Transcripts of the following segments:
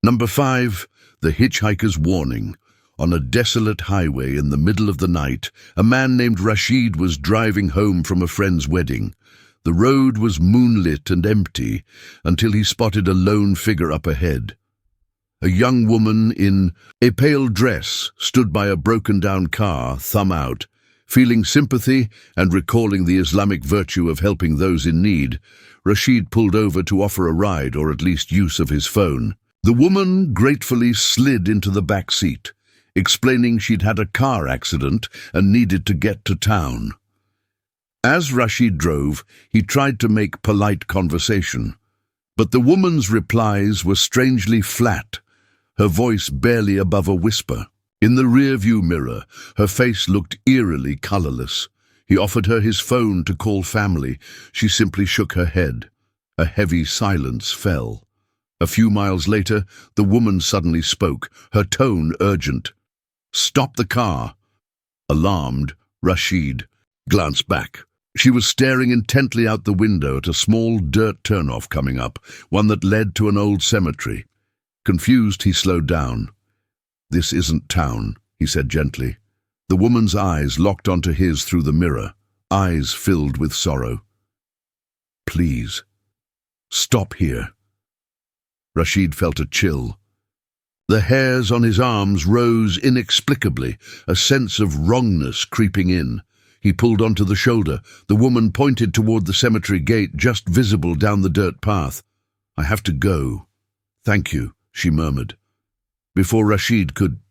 Number 5. The Hitchhiker's Warning. On a desolate highway in the middle of the night, a man named Rashid was driving home from a friend's wedding. The road was moonlit and empty until he spotted a lone figure up ahead. A young woman in a pale dress stood by a broken-down car, thumb out. Feeling sympathy and recalling the Islamic virtue of helping those in need, Rashid pulled over to offer a ride or at least use of his phone. The woman gratefully slid into the back seat, explaining she'd had a car accident and needed to get to town. As Rashid drove, he tried to make polite conversation, but the woman's replies were strangely flat, her voice barely above a whisper. In the rearview mirror, her face looked eerily colorless. He offered her his phone to call family. She simply shook her head. A heavy silence fell. A few miles later, the woman suddenly spoke, her tone urgent. "Stop the car." Alarmed, Rashid glanced back. She was staring intently out the window at a small dirt turnoff coming up, one that led to an old cemetery. Confused, he slowed down. "This isn't town," he said gently. The woman's eyes locked onto his through the mirror, eyes filled with sorrow. "Please, stop here." Rashid felt a chill. The hairs on his arms rose inexplicably, a sense of wrongness creeping in. He pulled onto the shoulder. The woman pointed toward the cemetery gate just visible down the dirt path. "I have to go." "Thank you," she murmured. Before Rashid could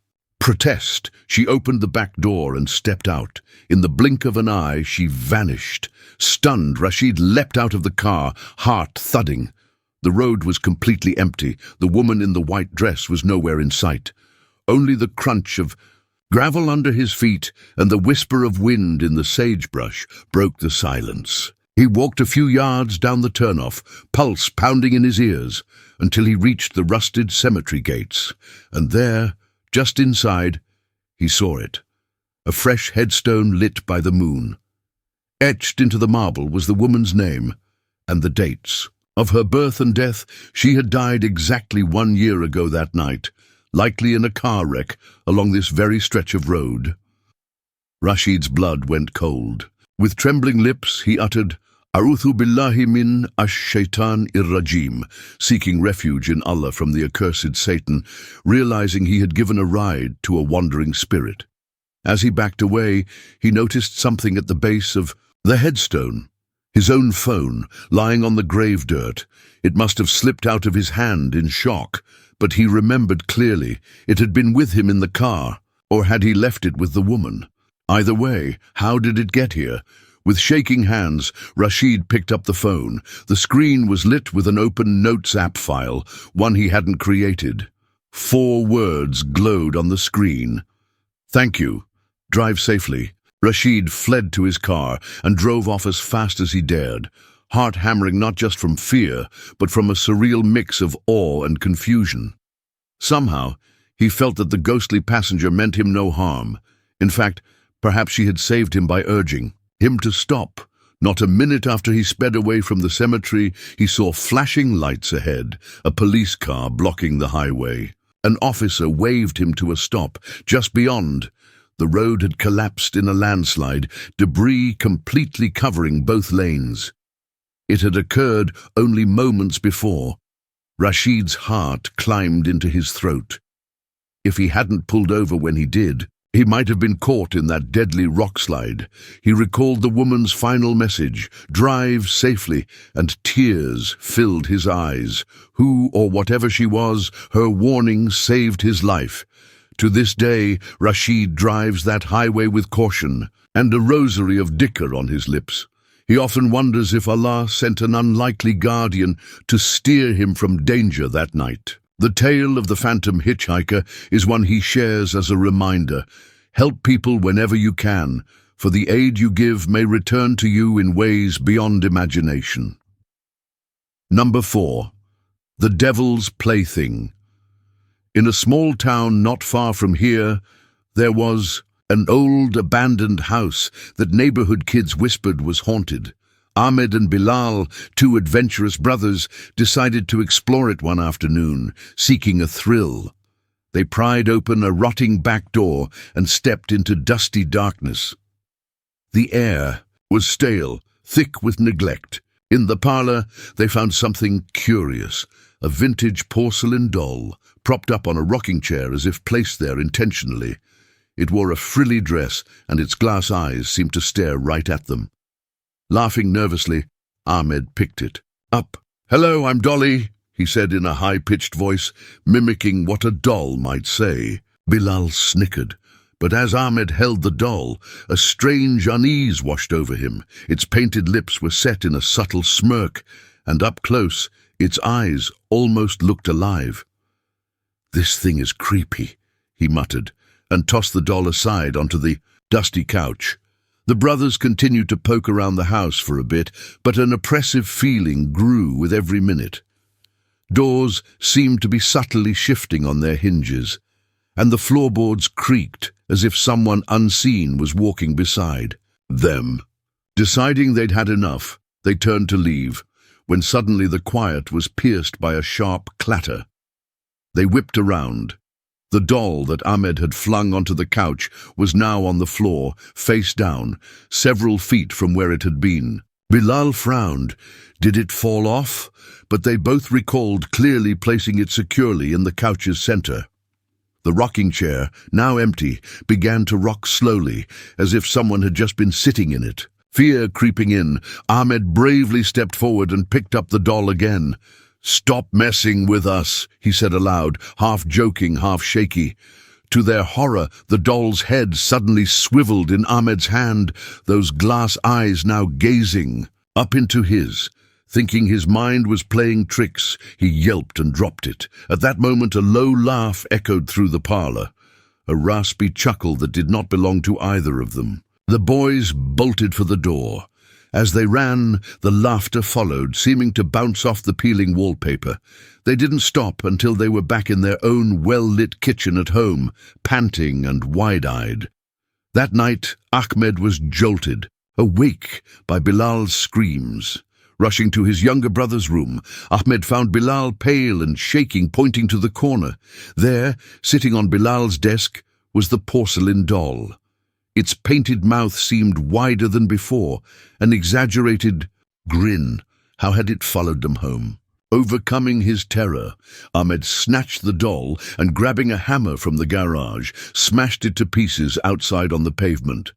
protest, she opened the back door and stepped out. In the blink of an eye, she vanished. Stunned, Rashid leapt out of the car, heart thudding. The road was completely empty. The woman in the white dress was nowhere in sight. Only the crunch of gravel under his feet and the whisper of wind in the sagebrush broke the silence. He walked a few yards down the turnoff, pulse pounding in his ears, until he reached the rusted cemetery gates. And there, just inside, he saw it. A fresh headstone lit by the moon. Etched into the marble was the woman's name and the dates. Of her birth and death, she had died exactly 1 year ago that night, likely in a car wreck along this very stretch of road. Rashid's blood went cold. With trembling lips, he uttered, "A'udhu billahi min ash-shaytan ir-rajim," seeking refuge in Allah from the accursed Satan, realizing he had given a ride to a wandering spirit. As he backed away, he noticed something at the base of the headstone. His own phone, lying on the grave dirt. It must have slipped out of his hand in shock, but he remembered clearly it had been with him in the car, or had he left it with the woman? Either way, how did it get here? With shaking hands, Rashid picked up the phone. The screen was lit with an open Notes app file, one he hadn't created. 4 words glowed on the screen. "Thank you. Drive safely." Rashid fled to his car and drove off as fast as he dared, heart hammering not just from fear, but from a surreal mix of awe and confusion. Somehow, he felt that the ghostly passenger meant him no harm. In fact, perhaps she had saved him by urging him to stop. Not a minute after he sped away from the cemetery, he saw flashing lights ahead, a police car blocking the highway. An officer waved him to a stop. Just beyond, the road had collapsed in a landslide, debris completely covering both lanes. It had occurred only moments before. Rashid's heart climbed into his throat. If he hadn't pulled over when he did, he might have been caught in that deadly rockslide. He recalled the woman's final message, "Drive safely," and tears filled his eyes. Who or whatever she was, her warning saved his life. To this day, Rashid drives that highway with caution and a rosary of dhikr on his lips. He often wonders if Allah sent an unlikely guardian to steer him from danger that night. The tale of the phantom hitchhiker is one he shares as a reminder. Help people whenever you can, for the aid you give may return to you in ways beyond imagination. Number 4. The Devil's Plaything. In a small town not far from here, there was an old abandoned house that neighborhood kids whispered was haunted. Ahmed and Bilal, two adventurous brothers, decided to explore it one afternoon, seeking a thrill. They pried open a rotting back door and stepped into dusty darkness. The air was stale, thick with neglect. In the parlor, they found something curious, a vintage porcelain doll, propped up on a rocking chair as if placed there intentionally. It wore a frilly dress, and its glass eyes seemed to stare right at them. Laughing nervously, Ahmed picked it up. "Hello, I'm Dolly," he said in a high-pitched voice, mimicking what a doll might say. Bilal snickered, but as Ahmed held the doll, a strange unease washed over him. Its painted lips were set in a subtle smirk, and up close, its eyes almost looked alive. "This thing is creepy," he muttered, and tossed the doll aside onto the dusty couch. The brothers continued to poke around the house for a bit, but an oppressive feeling grew with every minute. Doors seemed to be subtly shifting on their hinges, and the floorboards creaked as if someone unseen was walking beside them. Deciding they'd had enough, they turned to leave, when suddenly the quiet was pierced by a sharp clatter. They whipped around. The doll that Ahmed had flung onto the couch was now on the floor, face down, several feet from where it had been. Bilal frowned. Did it fall off? But they both recalled clearly placing it securely in the couch's center. The rocking chair, now empty, began to rock slowly, as if someone had just been sitting in it. Fear creeping in, Ahmed bravely stepped forward and picked up the doll again. "Stop messing with us," he said aloud, half joking, half shaky. To their horror, the doll's head suddenly swiveled in Ahmed's hand, those glass eyes now gazing up into his. Thinking his mind was playing tricks, he yelped and dropped it. At that moment, a low laugh echoed through the parlor, a raspy chuckle that did not belong to either of them. The boys bolted for the door. As they ran, the laughter followed, seeming to bounce off the peeling wallpaper. They didn't stop until they were back in their own well-lit kitchen at home, panting and wide-eyed. That night, Ahmed was jolted, awake by Bilal's screams. Rushing to his younger brother's room, Ahmed found Bilal pale and shaking, pointing to the corner. There, sitting on Bilal's desk, was the porcelain doll. Its painted mouth seemed wider than before, an exaggerated grin. How had it followed them home? Overcoming his terror, Ahmed snatched the doll and, grabbing a hammer from the garage, smashed it to pieces outside on the pavement.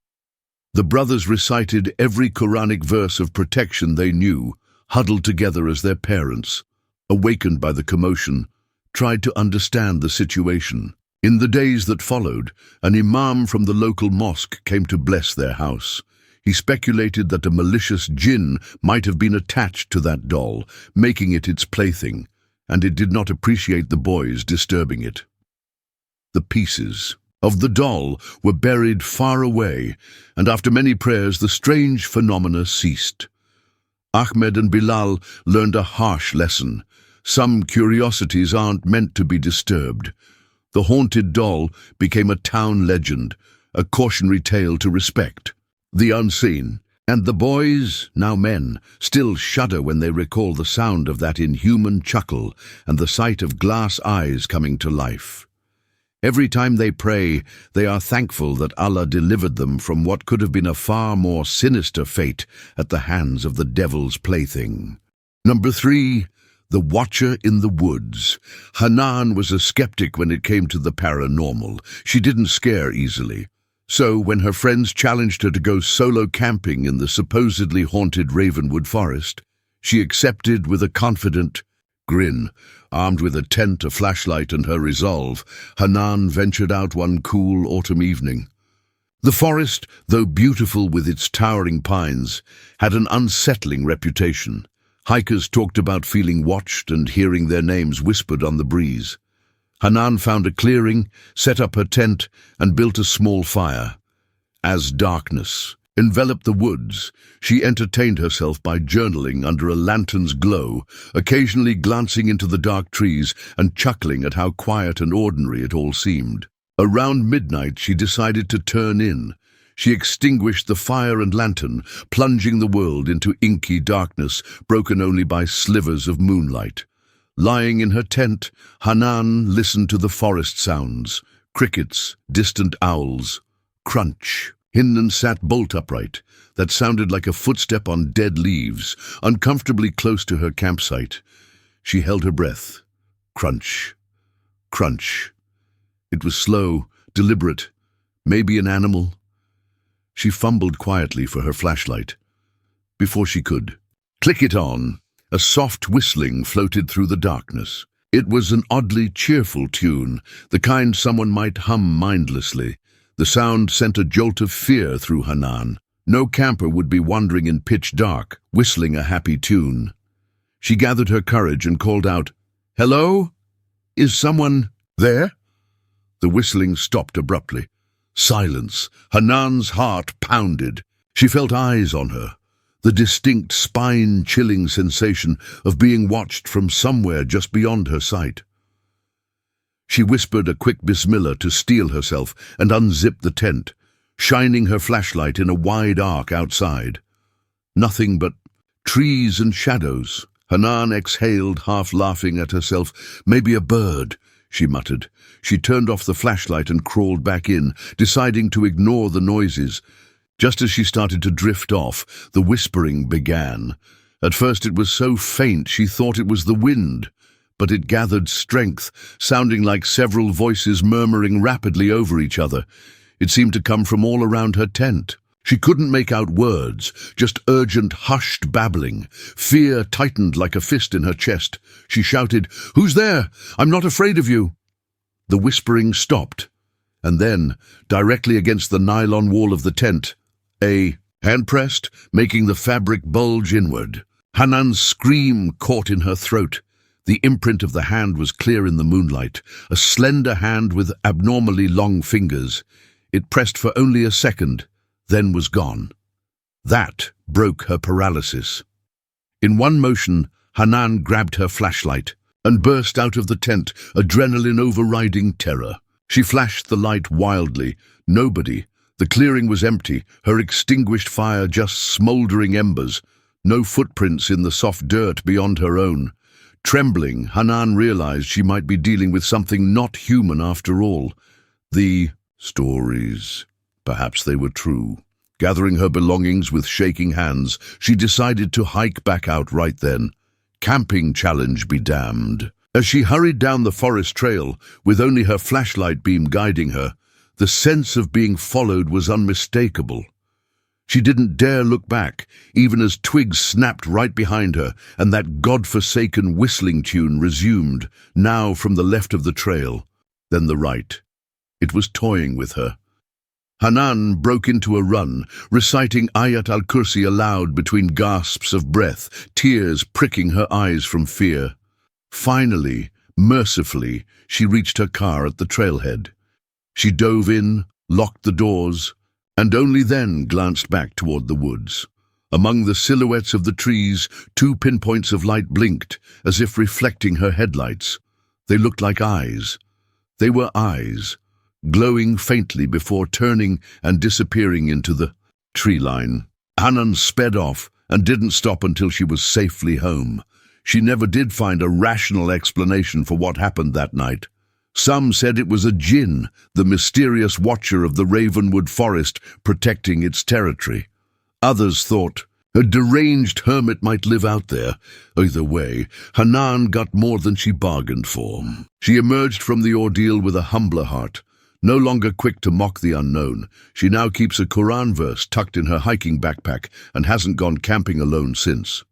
The brothers recited every Quranic verse of protection they knew, huddled together as their parents, awakened by the commotion, tried to understand the situation. In the days that followed, an imam from the local mosque came to bless their house. He speculated that a malicious jinn might have been attached to that doll, making it its plaything, and it did not appreciate the boys disturbing it. The pieces of the doll were buried far away, and after many prayers the strange phenomena ceased. Ahmed and Bilal learned a harsh lesson. Some curiosities aren't meant to be disturbed. The haunted doll became a town legend, a cautionary tale to respect the unseen, and the boys, now men, still shudder when they recall the sound of that inhuman chuckle and the sight of glass eyes coming to life. Every time they pray, they are thankful that Allah delivered them from what could have been a far more sinister fate at the hands of the devil's plaything. Number 3. The Watcher in the Woods. Hanan was a skeptic when it came to the paranormal. She didn't scare easily. So, when her friends challenged her to go solo camping in the supposedly haunted Ravenwood Forest, she accepted with a confident grin. Armed with a tent, a flashlight, and her resolve, Hanan ventured out one cool autumn evening. The forest, though beautiful with its towering pines, had an unsettling reputation. Hikers talked about feeling watched and hearing their names whispered on the breeze. Hanan found a clearing, set up her tent, and built a small fire. As darkness enveloped the woods, she entertained herself by journaling under a lantern's glow, occasionally glancing into the dark trees and chuckling at how quiet and ordinary it all seemed. Around midnight, she decided to turn in. She extinguished the fire and lantern, plunging the world into inky darkness, broken only by slivers of moonlight. Lying in her tent, Hanan listened to the forest sounds: crickets, distant owls. Crunch. Hinnan sat bolt upright. That sounded like a footstep on dead leaves, uncomfortably close to her campsite. She held her breath. Crunch. Crunch. It was slow, deliberate. Maybe an animal. She fumbled quietly for her flashlight. Before she could click it on, a soft whistling floated through the darkness. It was an oddly cheerful tune, the kind someone might hum mindlessly. The sound sent a jolt of fear through Hanan. No camper would be wandering in pitch dark, whistling a happy tune. She gathered her courage and called out, "Hello? Is someone there?" The whistling stopped abruptly. Silence. Hanan's heart pounded. She felt eyes on her, the distinct spine-chilling sensation of being watched from somewhere just beyond her sight. She whispered a quick bismillah to steel herself and unzipped the tent, shining her flashlight in a wide arc outside. Nothing but trees and shadows. Hanan exhaled, half laughing at herself. "Maybe a bird," she muttered. She turned off the flashlight and crawled back in, deciding to ignore the noises. Just as she started to drift off, the whispering began. At first it was so faint she thought it was the wind, but it gathered strength, sounding like several voices murmuring rapidly over each other. It seemed to come from all around her tent. She couldn't make out words, just urgent, hushed babbling. Fear tightened like a fist in her chest. She shouted, "Who's there? I'm not afraid of you." The whispering stopped, and then, directly against the nylon wall of the tent, a hand pressed, making the fabric bulge inward. Hanan's scream caught in her throat. The imprint of the hand was clear in the moonlight, a slender hand with abnormally long fingers. It pressed for only a second, then was gone. That broke her paralysis. In one motion, Hanan grabbed her flashlight and burst out of the tent, adrenaline overriding terror. She flashed the light wildly. Nobody. The clearing was empty, her extinguished fire just smoldering embers. No footprints in the soft dirt beyond her own. Trembling, Hanan realized she might be dealing with something not human after all. The stories. Perhaps they were true. Gathering her belongings with shaking hands, she decided to hike back out right then. Camping challenge be damned. As she hurried down the forest trail, with only her flashlight beam guiding her, the sense of being followed was unmistakable. She didn't dare look back, even as twigs snapped right behind her, and that god-forsaken whistling tune resumed, now from the left of the trail, then the right. It was toying with her. Hanan broke into a run, reciting Ayat al-Kursi aloud between gasps of breath, tears pricking her eyes from fear. Finally, mercifully, she reached her car at the trailhead. She dove in, locked the doors, and only then glanced back toward the woods. Among the silhouettes of the trees, 2 pinpoints of light blinked, as if reflecting her headlights. They looked like eyes. They were eyes, glowing faintly before turning and disappearing into the tree line. Hanan sped off and didn't stop until she was safely home. She never did find a rational explanation for what happened that night. Some said it was a jinn, the mysterious watcher of the Ravenwood forest protecting its territory. Others thought a deranged hermit might live out there. Either way, Hanan got more than she bargained for. She emerged from the ordeal with a humbler heart. No longer quick to mock the unknown, she now keeps a Quran verse tucked in her hiking backpack and hasn't gone camping alone since.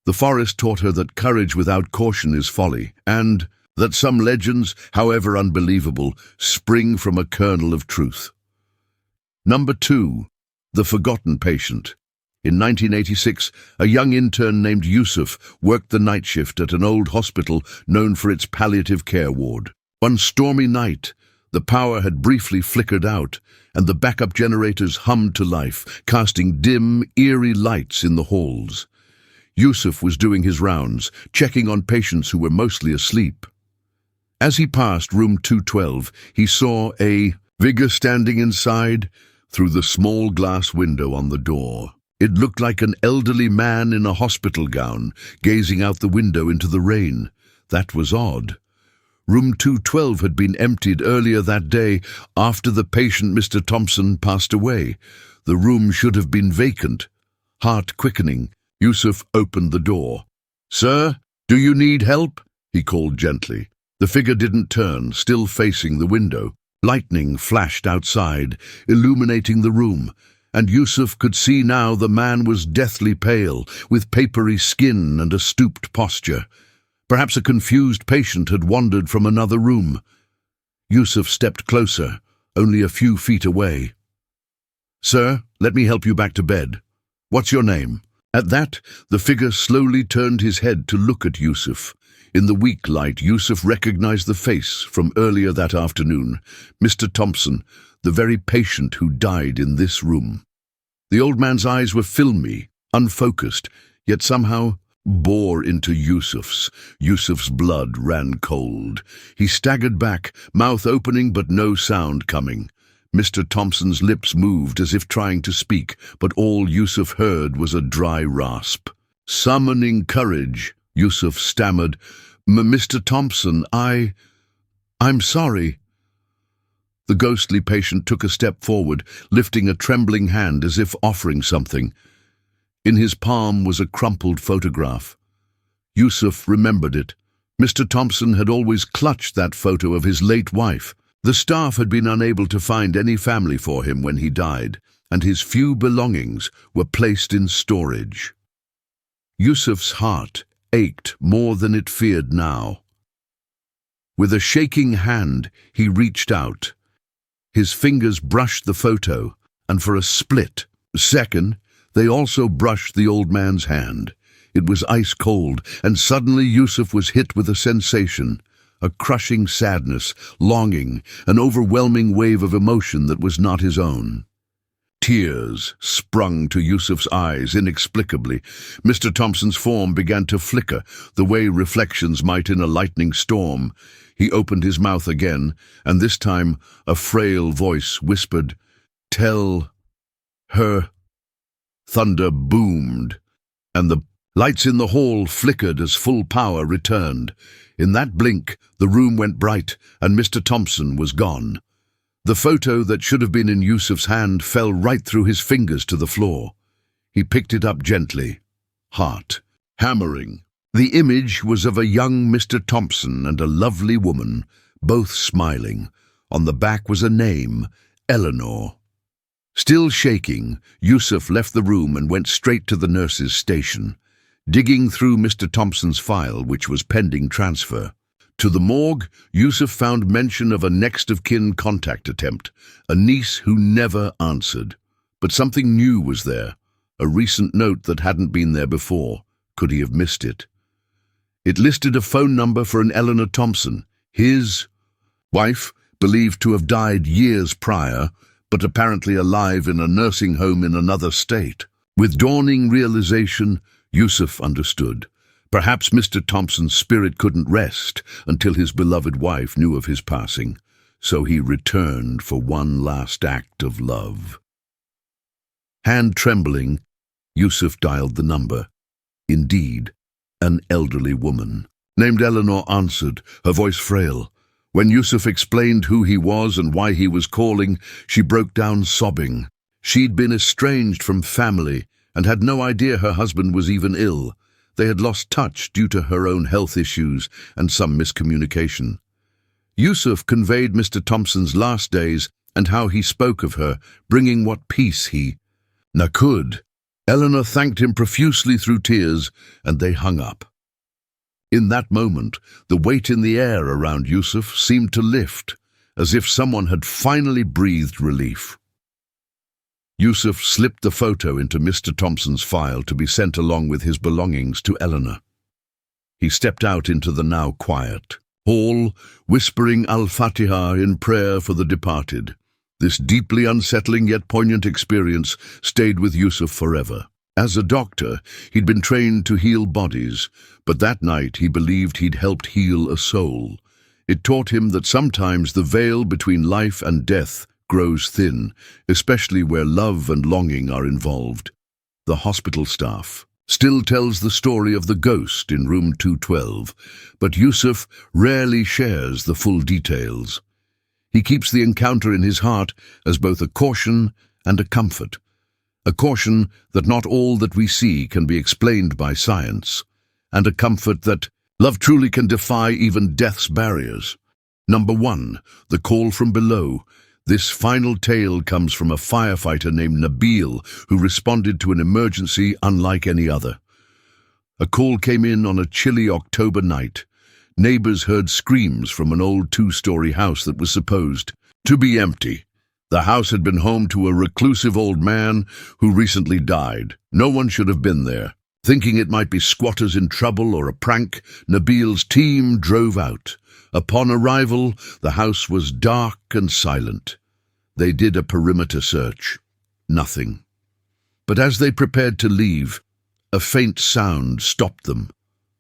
The forest taught her that courage without caution is folly, and that some legends, however unbelievable, spring from a kernel of truth. Number 2. The Forgotten Patient. In 1986, a young intern named Yusuf worked the night shift at an old hospital known for its palliative care ward. One stormy night, the power had briefly flickered out, and the backup generators hummed to life, casting dim, eerie lights in the halls. Yusuf was doing his rounds, checking on patients who were mostly asleep. As he passed room 212, he saw a figure standing inside, through the small glass window on the door. It looked like an elderly man in a hospital gown, gazing out the window into the rain. That was odd. Room 212 had been emptied earlier that day after the patient Mr. Thompson passed away. The room should have been vacant. Heart quickening, Yusuf opened the door. "Sir, do you need help?" he called gently. The figure didn't turn, still facing the window. Lightning flashed outside, illuminating the room, and Yusuf could see now the man was deathly pale, with papery skin and a stooped posture. Perhaps a confused patient had wandered from another room. Yusuf stepped closer, only a few feet away. "Sir, let me help you back to bed. What's your name?" At that, the figure slowly turned his head to look at Yusuf. In the weak light, Yusuf recognized the face from earlier that afternoon, Mr. Thompson, the very patient who died in this room. The old man's eyes were filmy, unfocused, yet somehow bore into Yusuf's. Yusuf's blood ran cold. He staggered back, mouth opening but no sound coming. Mr. Thompson's lips moved as if trying to speak, but all Yusuf heard was a dry rasp. Summoning courage, Yusuf stammered, "Mr. Thompson, I'm sorry." The ghostly patient took a step forward, lifting a trembling hand as if offering something. In his palm was a crumpled photograph. Yusuf remembered it. Mr. Thompson had always clutched that photo of his late wife. The staff had been unable to find any family for him when he died, and his few belongings were placed in storage. Yusuf's heart ached more than it feared now. With a shaking hand, he reached out. His fingers brushed the photo, and for a split second, they also brushed the old man's hand. It was ice cold, and suddenly Yusuf was hit with a sensation, a crushing sadness, longing, an overwhelming wave of emotion that was not his own. Tears sprung to Yusuf's eyes inexplicably. Mr. Thompson's form began to flicker, the way reflections might in a lightning storm. He opened his mouth again, and this time a frail voice whispered, "Tell her." Thunder boomed, and the lights in the hall flickered as full power returned. In that blink, the room went bright, and Mr. Thompson was gone. The photo that should have been in Yusuf's hand fell right through his fingers to the floor. He picked it up gently, heart hammering. The image was of a young Mr. Thompson and a lovely woman, both smiling. On the back was a name, Eleanor. Still shaking, Yusuf left the room and went straight to the nurse's station, digging through Mr. Thompson's file, which was pending transfer. To the morgue, Yusuf found mention of a next-of-kin contact attempt, a niece who never answered. But something new was there, a recent note that hadn't been there before. Could he have missed it? It listed a phone number for an Eleanor Thompson, his wife, believed to have died years prior, but apparently alive in a nursing home in another state. With dawning realization, Yusuf understood. Perhaps Mr. Thompson's spirit couldn't rest until his beloved wife knew of his passing, so he returned for one last act of love. Hand trembling, Yusuf dialed the number. Indeed, an elderly woman named Eleanor answered, her voice frail. When Yusuf explained who he was and why he was calling, she broke down sobbing. She'd been estranged from family and had no idea her husband was even ill. They had lost touch due to her own health issues and some miscommunication. Yusuf conveyed Mr. Thompson's last days and how he spoke of her, bringing what peace he could. Eleanor thanked him profusely through tears, and they hung up. In that moment, the weight in the air around Yusuf seemed to lift, as if someone had finally breathed relief. Yusuf slipped the photo into Mr. Thompson's file to be sent along with his belongings to Eleanor. He stepped out into the now quiet hall, whispering Al-Fatiha in prayer for the departed. This deeply unsettling yet poignant experience stayed with Yusuf forever. As a doctor, he'd been trained to heal bodies, but that night he believed he'd helped heal a soul. It taught him that sometimes the veil between life and death grows thin, especially where love and longing are involved. The hospital staff still tells the story of the ghost in room 212, but Yusuf rarely shares the full details. He keeps the encounter in his heart as both a caution and a comfort. A caution that not all that we see can be explained by science, and a comfort that love truly can defy even death's barriers. Number 1, the call from below. This final tale comes from a firefighter named Nabil, who responded to an emergency unlike any other. A call came in on a chilly October night. Neighbors heard screams from an old 2-story house that was supposed to be empty. The house had been home to a reclusive old man who recently died. No one should have been there. Thinking it might be squatters in trouble or a prank, Nabil's team drove out. Upon arrival, the house was dark and silent. They did a perimeter search. Nothing. But as they prepared to leave, a faint sound stopped them.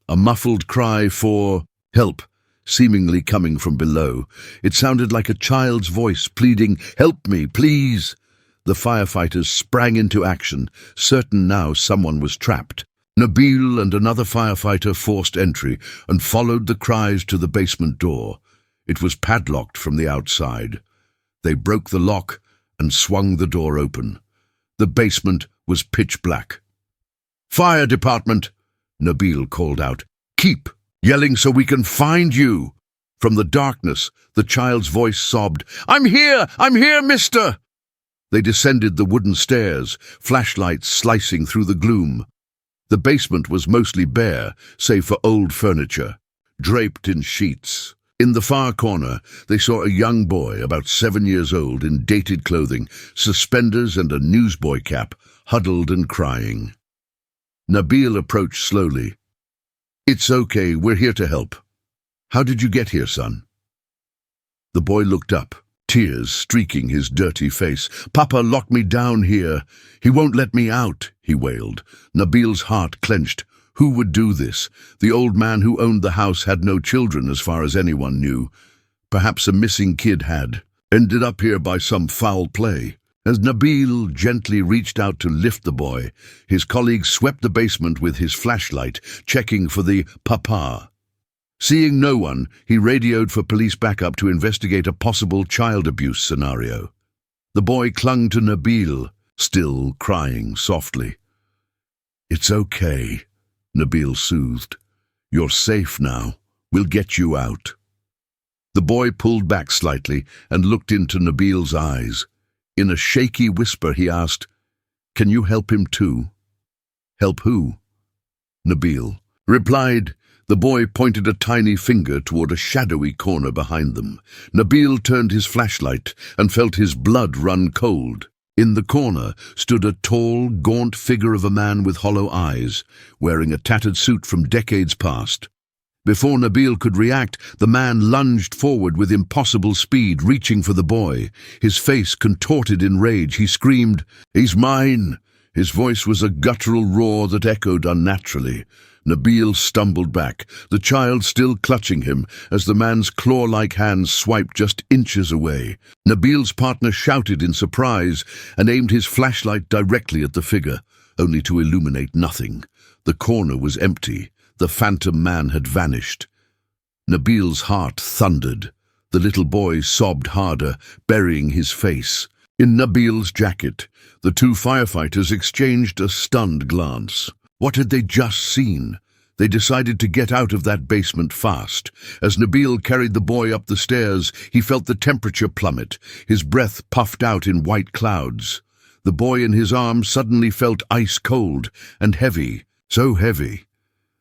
A muffled cry for help, seemingly coming from below. It sounded like a child's voice pleading, "Help me, please!" The firefighters sprang into action, certain now someone was trapped. Nabil and another firefighter forced entry and followed the cries to the basement door. It was padlocked from the outside. They broke the lock and swung the door open. The basement was pitch black. "Fire department!" Nabil called out. "Keep yelling so we can find you!" From the darkness, the child's voice sobbed, I'm here, mister!" They descended the wooden stairs, flashlights slicing through the gloom. The basement was mostly bare, save for old furniture, draped in sheets. In the far corner, they saw a young boy, about 7 years old, in dated clothing, suspenders and a newsboy cap, huddled and crying. Nabil approached slowly. "It's okay, we're here to help. How did you get here, son?" The boy looked up, tears streaking his dirty face. "Papa locked me down here. He won't let me out," he wailed. Nabil's heart clenched. Who would do this? The old man who owned the house had no children as far as anyone knew. Perhaps a missing kid had. Ended up here by some foul play. As Nabil gently reached out to lift the boy, his colleague swept the basement with his flashlight, checking for the papa. Seeing no one, he radioed for police backup to investigate a possible child abuse scenario. The boy clung to Nabil, still crying softly. "It's okay," Nabil soothed. "You're safe now. We'll get you out." The boy pulled back slightly and looked into Nabil's eyes. In a shaky whisper he asked, "Can you help him too?" "Help who?" Nabil replied. The boy pointed a tiny finger toward a shadowy corner behind them. Nabil turned his flashlight and felt his blood run cold. In the corner stood a tall, gaunt figure of a man with hollow eyes, wearing a tattered suit from decades past. Before Nabil could react, the man lunged forward with impossible speed, reaching for the boy. His face contorted in rage, he screamed, "He's mine!" His voice was a guttural roar that echoed unnaturally. Nabil stumbled back, the child still clutching him, as the man's claw-like hands swiped just inches away. Nabil's partner shouted in surprise and aimed his flashlight directly at the figure, only to illuminate nothing. The corner was empty. The phantom man had vanished. Nabil's heart thundered. The little boy sobbed harder, burying his face. In Nabil's jacket, the two firefighters exchanged a stunned glance. What had they just seen? They decided to get out of that basement fast. As Nabil carried the boy up the stairs, he felt the temperature plummet. His breath puffed out in white clouds. The boy in his arms suddenly felt ice cold and heavy, so heavy.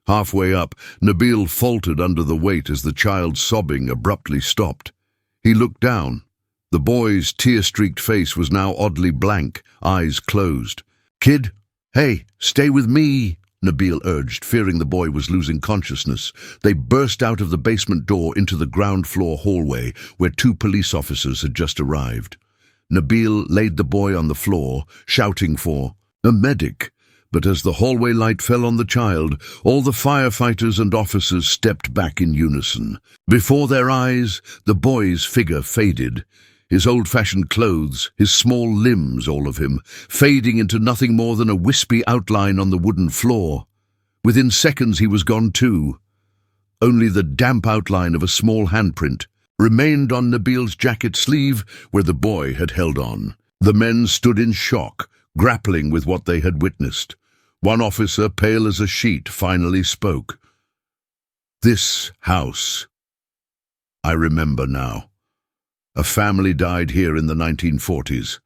Halfway up, Nabil faltered under the weight as the child's sobbing abruptly stopped. He looked down. The boy's tear-streaked face was now oddly blank, eyes closed. "Kid, hey, stay with me," Nabil urged, fearing the boy was losing consciousness. They burst out of the basement door into the ground-floor hallway, where 2 police officers had just arrived. Nabil laid the boy on the floor, shouting for a medic. But as the hallway light fell on the child, all the firefighters and officers stepped back in unison. Before their eyes, the boy's figure faded. his old-fashioned clothes, his small limbs, all of him, fading into nothing more than a wispy outline on the wooden floor. Within seconds he was gone too. Only the damp outline of a small handprint remained on Nabil's jacket sleeve where the boy had held on. The men stood in shock, grappling with what they had witnessed. One officer, pale as a sheet, finally spoke. "This house. I remember now. A family died here in the 1940s.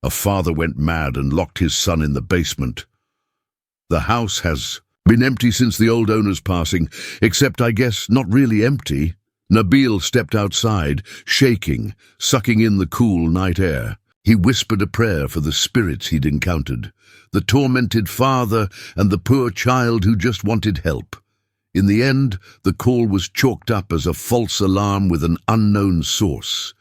A father went mad and locked his son in the basement. The house has been empty since the old owner's passing, except I guess not really empty." Nabil stepped outside, shaking, sucking in the cool night air. He whispered a prayer for the spirits he'd encountered, the tormented father and the poor child who just wanted help. In the end, the call was chalked up as a false alarm with an unknown source.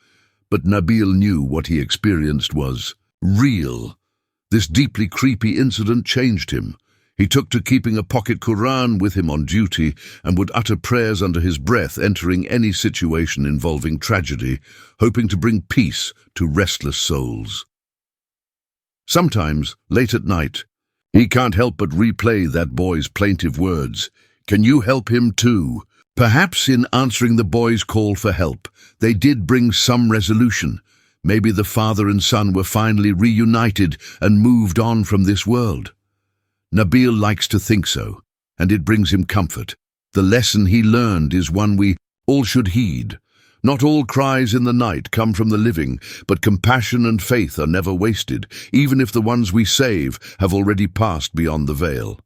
But Nabil knew what he experienced was real. This deeply creepy incident changed him. He took to keeping a pocket Quran with him on duty and would utter prayers under his breath, entering any situation involving tragedy, hoping to bring peace to restless souls. Sometimes, late at night, he can't help but replay that boy's plaintive words. Can you help him too? Perhaps in answering the boy's call for help, they did bring some resolution. Maybe the father and son were finally reunited and moved on from this world. Nabil likes to think so, and it brings him comfort. The lesson he learned is one we all should heed. Not all cries in the night come from the living, but compassion and faith are never wasted, even if the ones we save have already passed beyond the veil.